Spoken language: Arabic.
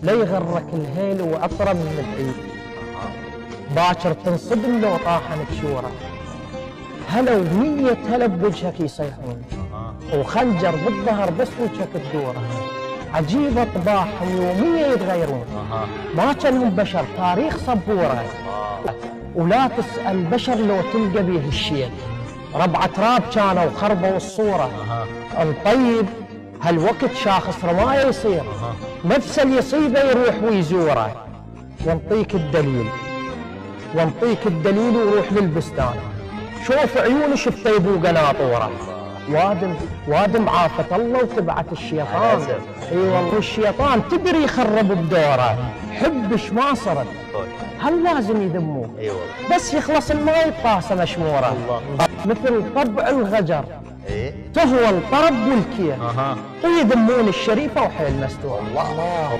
لا يغرك الهيل واطرب من بعيد. باكر تنصدم لو طاحن بشوره، هلا و100 هلا بوجهك يصيحون، وخنجر بالظهر بس وجهك تدوره. عجيبة طباعهم يوميا يتغيرون، ما كانهم بشر تاريخ صبورة. ولا تسأل بشر لو تلقى بيه الشيء، ربع تراب كانوا خربوا الصورة. الطيب هالوقت شاخص رماية يصير، نفس اللي يصيبه يروح ويزوره. وانطيك الدليل وروح للبستان، شوف عيوني شفت يبو قناطوره. وادم عافة الله وتبعت الشيطان. اي والله الشيطان تدري يخرب بدوره، حبش ما صرت هل لازم يذموه؟ بس يخلص الماء يطاسه مشموره. مثل طبع الغجر تهوى الطرب والكير، ويذمون الشريفه وحيل مستور. الله